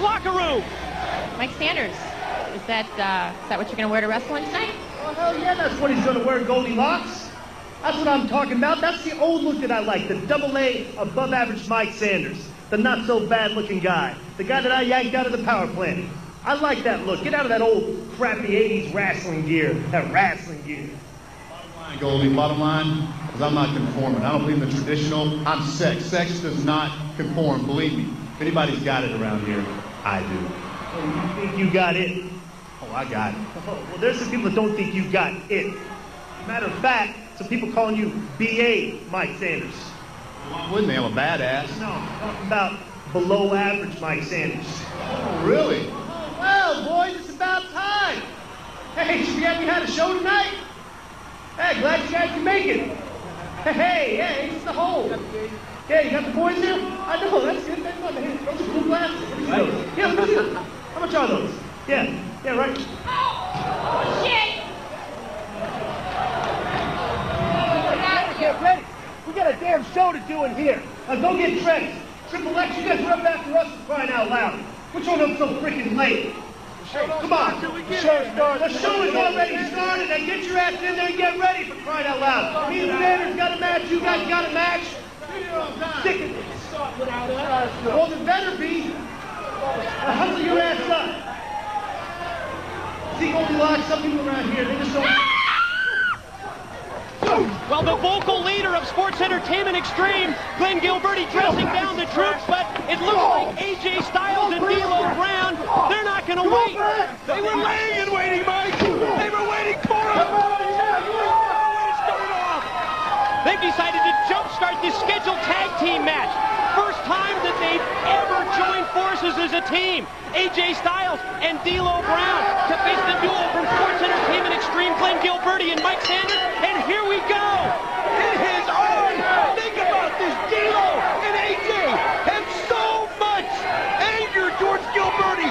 locker room. Mike Sanders, is that what you're going to wear to wrestling tonight? Oh, hell yeah, that's what he's going to wear, Goldilocks. That's what I'm talking about. That's the old look that I like, the double-A above-average Mike Sanders, the not-so-bad-looking guy, the guy that I yanked out of the power plant. I like that look. Get out of that old, crappy 80s wrestling gear, that wrestling gear. Bottom line, Goldie, bottom line, because I'm not conforming. I don't believe in the traditional. I'm sex. Sex does not conform, believe me. If anybody's got it around here, I do. Oh, you think you got it? Oh, I got it. Oh, well, there's some people that don't think you got it. Matter of fact, some people calling you B.A. Mike Sanders. Why wouldn't they? I'm a badass. No, I'm talking about below average Mike Sanders. Oh, really? Oh, well, boys, it's about time. Hey, should we have you had a show tonight? Hey, glad you guys can make it. Hey, it's the whole. Yeah, you got the boys here? I know, that's good. That's fun. Hey, those are cool glasses. Let me see those. Yeah, let me see them. How much are those? Yeah, right. Oh, shit! Get ready. We got a damn show to do in here. Now go get dressed. Triple X, you guys are up after us for crying out loud. What's showing up so freaking late? Come on. The show is already started. Now get your ass in there and get ready for crying out loud. Me and Sanders got a match. You guys got a match. Stick it. Well, there better be. Now hustle your ass up. See, Goldilocks, some people around here, they just don't... Well, the vocal leader of Sports Entertainment Extreme, Glen Gilbertti, dressing down the troops, but it looks like AJ Styles and D'Lo Brown, they're not going to wait. They were laying and waiting, Mike. They were waiting for him. They've decided to jumpstart this scheduled tag team match. First time that they've ever joined forces as a team. AJ Styles and D'Lo Brown to face the duo from Sports Entertainment Extreme, Glen Gilbertti and Mike Sanders. And here we go. It is on. Think about this. D'Lo and AJ have so much anger towards Gilbertti.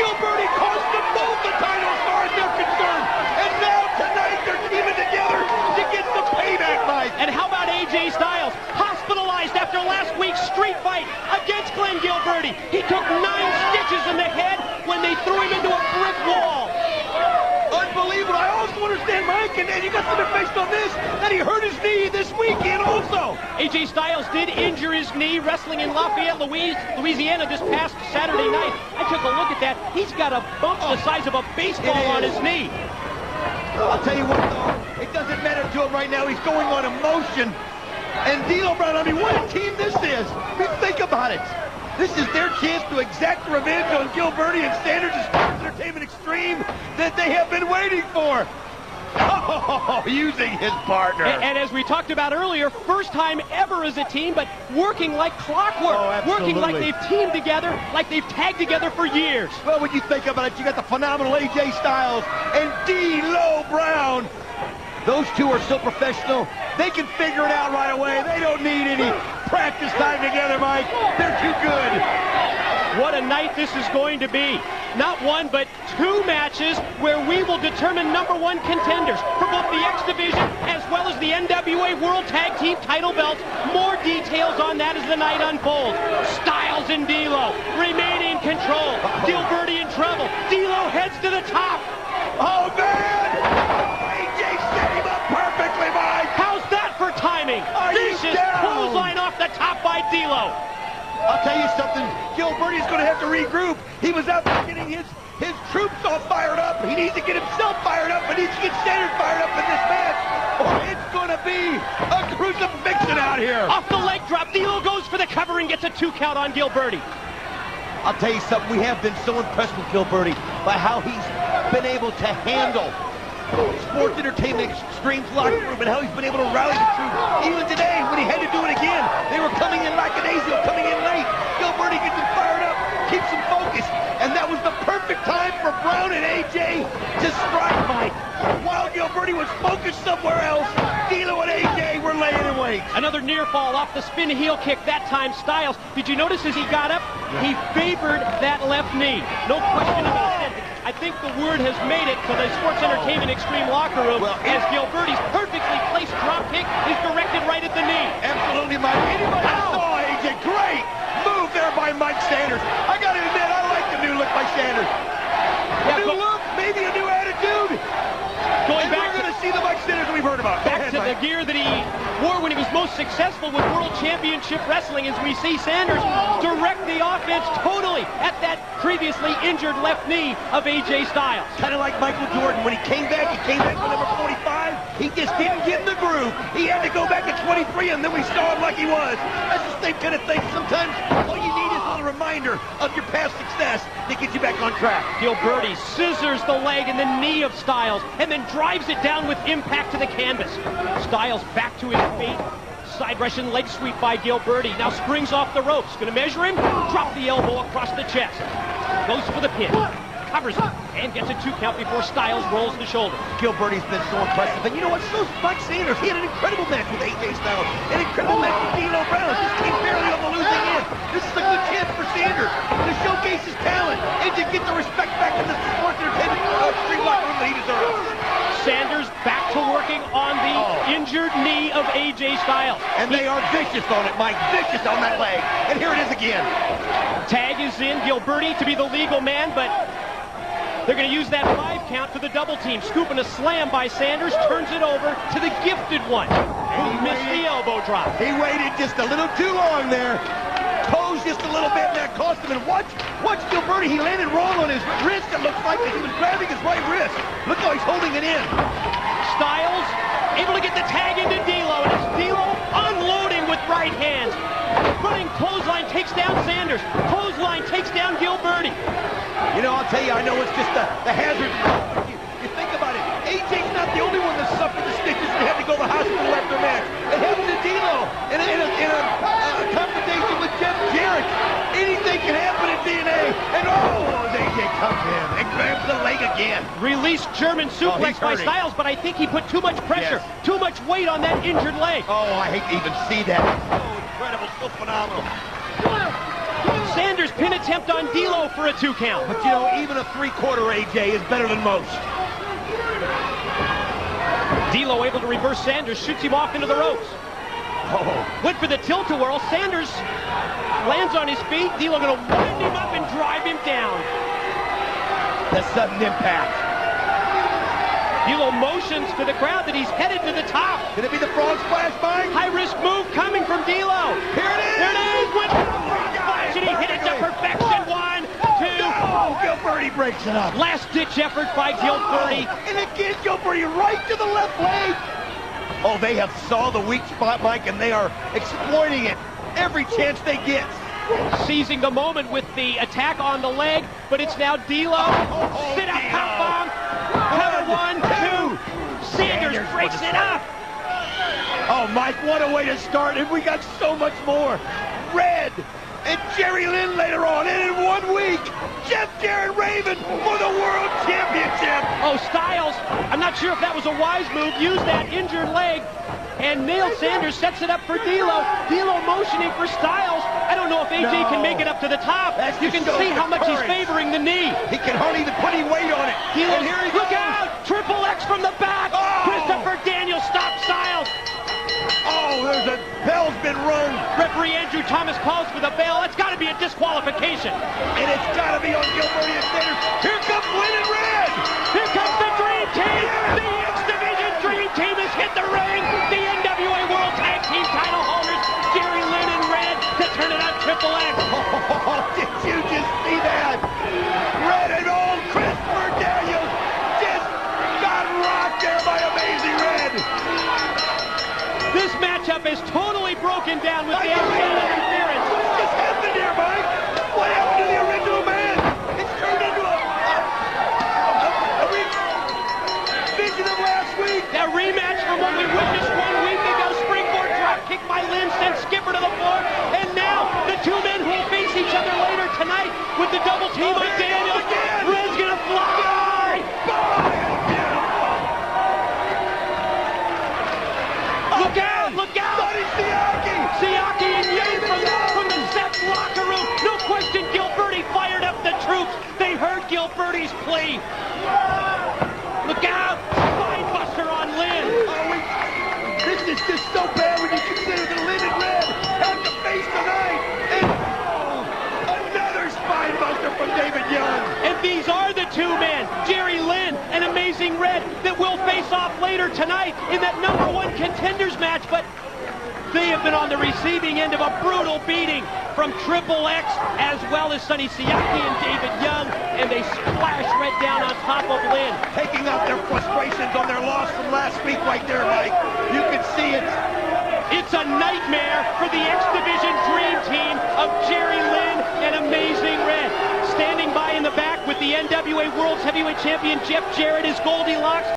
Gilbertti cost them both the title as far as they're concerned. And now tonight they're teaming together to get some payback, Mike. And how about AJ Styles? Hospitalized after last week's street fight against Glen Gilbertti. He took 9 stitches in the head when they threw him into a brick wall. Unbelievable. I also understand, Mike, and you got something based on this, that he hurt his knee this weekend also. AJ Styles did injure his knee wrestling in Lafayette, Louisiana this past Saturday night. I took a look at that. He's got a bump the size of a baseball on his knee. I'll tell you what, though, it doesn't matter to him right now. He's going on emotion. And D'Lo Brown, I mean, what a team this is. I mean, think about it. This is their chance to exact revenge on Gilbertti and Sanders and Sports Entertainment Extreme that they have been waiting for. Oh, using his partner. And as we talked about earlier, first time ever as a team, but working like clockwork. Oh, working like they've teamed together, like they've tagged together for years. Well, when you think about it, you got the phenomenal AJ Styles and D'Lo Brown. Those two are so professional, they can figure it out right away. They don't need any practice time together, Mike. They're too good. What a night this is going to be. Not one, but 2 matches where we will determine #1 contenders for both the X Division as well as the NWA World Tag Team title belts. More details on that as the night unfolds. Styles and D'Lo remain in control. Gilbertti in trouble. D'Lo heads to the top. Oh, man! Perfectly, Mike. How's that for timing? Vicious clothesline off the top by D'Lo. I'll tell you something. Gilbertti's going to have to regroup. He was out there getting his troops all fired up. He needs to get himself fired up. He needs to get Sanders fired up in this match. Or it's going to be a crucifixion out here. Off the leg drop, D'Lo goes for the cover and gets a 2 count on Gilbertti. I'll tell you something. We have been so impressed with Gilbertti by how he's been able to handle Sports Entertainment Extreme's locker room and how he's been able to rally the troops. Even today, when he had to do it again, they were coming in lackadaisical, coming in late. Gilbertti gets them fired up, keeps them focused, and that was the perfect time for Brown and AJ to strike, Mike. While Gilbertti was focused somewhere else, D'Lo and AJ were laying in wait. Another near fall off the spin heel kick, that time Styles. Did you notice as he got up, he favored that left knee? No question about it. I think the word has made it to the Sports Entertainment Extreme locker room as Gilbertti's perfectly placed drop kick is directed right at the knee. Absolutely, Mike. Anybody saw AJ? Great move there by Mike Sanders. I got to admit, I like the most successful with World Championship Wrestling, as we see Sanders direct the offense totally at that previously injured left knee of AJ Styles. Kind of like Michael Jordan. When he came back with number 45. He just didn't get in the groove. He had to go back to 23, and then we saw him like he was. That's the same kind of thing. Sometimes all you need is a little reminder of your past success to get you back on track. Gilbertti scissors the leg and the knee of Styles, and then drives it down with impact to the canvas. Styles back to his feet. Side Russian leg sweep by Gilbertti. Now springs off the ropes. Going to measure him. Drop the elbow across the chest. Goes for the pin. Covers it. And gets a 2 count before Styles rolls the shoulder. Gilbertti's been so impressive. And you know what? So's Mike Sanders. He had an incredible match with AJ Styles. An incredible match with D'Lo Brown. This team barely on the losing end. This is a good chance for Sanders to showcase his talent and to get the respect back in the sports entertainment street locker room that he deserves. Sanders back to working on the injured knee of AJ Styles. And they are vicious on it, Mike. Vicious on that leg. And here it is again. Tag is in. Gilbertti to be the legal man, but they're going to use that 5 count for the double team. Scooping a slam by Sanders, turns it over to the gifted one, who missed the elbow drop. He waited just a little too long there. Toes just a little bit, and that cost him. And watch Gilbertti. He landed wrong on his wrist. It looks like he was grabbing his right wrist. Look how he's holding it in. Styles able to get the tag into D'Lo, and it's D'Lo unloading with right hands. Running clothesline takes down Sanders. Clothesline takes down Gilbertti. You know, I'll tell you, I know it's just the hazard. You think about it. AJ's not the only one that suffered the stitches and had to go to the hospital after match. It happened to D'Lo in a confrontation with Jeff Jarrett. Anything can happen in TNA. And AJ comes in and grabs the leg again. Released German suplex by Styles, but I think he put too much pressure, too much weight on that injured leg. Oh, I hate to even see that. So incredible, so phenomenal. Sanders pin attempt on D'Lo for a 2 count. But you know, even a 3/4 AJ is better than most. D'Lo able to reverse Sanders, shoots him off into the ropes. Went for the tilt-a-whirl. Sanders lands on his feet. D'Lo going to wind him up and drive him down. The sudden impact. D'Lo motions to the crowd that he's headed to the top. Could it be the frog splash, Mike? High-risk move coming from D'Lo. Here it is! There it is! Went for the frog splash, and he hit it to perfection. 1, 2. Oh, Gilbertti breaks it up. Last-ditch effort by Gilbertti. And again, Gilbertti right to the left leg. Oh, they have saw the weak spot, Mike, and they are exploiting it every chance they get. Seizing the moment with the attack on the leg, but it's now D'Lo. Sit-up pop bomb. Cover 1, 2. Sanders breaks it up. Oh, Mike, what a way to start. And we got so much more. Red and Jerry Lynn later on. And in 1 week, Jeff Jarrett Raven for the World Championship. Oh, Styles, I'm not sure if that was a wise move. Used that injured leg and nailed Sanders, sets it up for D'Lo. D'Lo motioning for Styles. I don't know if AJ can make it up to the top. You can see how much he's favoring the knee. He can hardly even put any weight on it. And here he goes. Look out! Triple X from the back. Christopher Daniels stops Styles. Oh, there's a bell's been rung. Referee Andrew Thomas calls for the bell. It's got to be a disqualification. And it's got to be on Gilbertti and Sanders. Here comes Glen in red. Here comes the Dream Team. The X Division Dream Team has hit the ring. The NWA World Tag Team title holders, Jerry Lynn in red, to turn it on Triple X. Oh, did you just see that? Red and old Christopher Daniels just got rocked there by Amazing Red. This matchup is totally broken down with the outside interference. What just happened here, Mike? What happened to the original man? It's turned into a vision of last week. That rematch from what we witnessed 1 week ago. Springboard drop kick by Lynn sent Skipper to the floor. And now the 2 men who will face each other later tonight with the double team on Daniels. Red's gonna fly. Look out! Look out! Siaki and Yang from the Seth locker room. No question, Gilbertti fired up the troops. They heard Gilbertti's plea. Look out! Spinebuster on Lynn. This is just so bad when you consider that Lynn and Red have to face tonight. And another spinebuster from David Young. And these are the 2 men, Jerry Lynn and Amazing Red, that will face off later tonight in that #1 contenders match. But They have been on the receiving end of a brutal beating from Triple X as well as Sonny Siaki and David Young, and they splash right down on top of Lynn. Taking out their frustrations on their loss from last week right there, Mike. You can see it. It's a nightmare for the X Division Dream Team of Jerry Lynn and Amazing Red. Standing by in the back with the NWA World's Heavyweight Champion Jeff Jarrett is Goldilocks.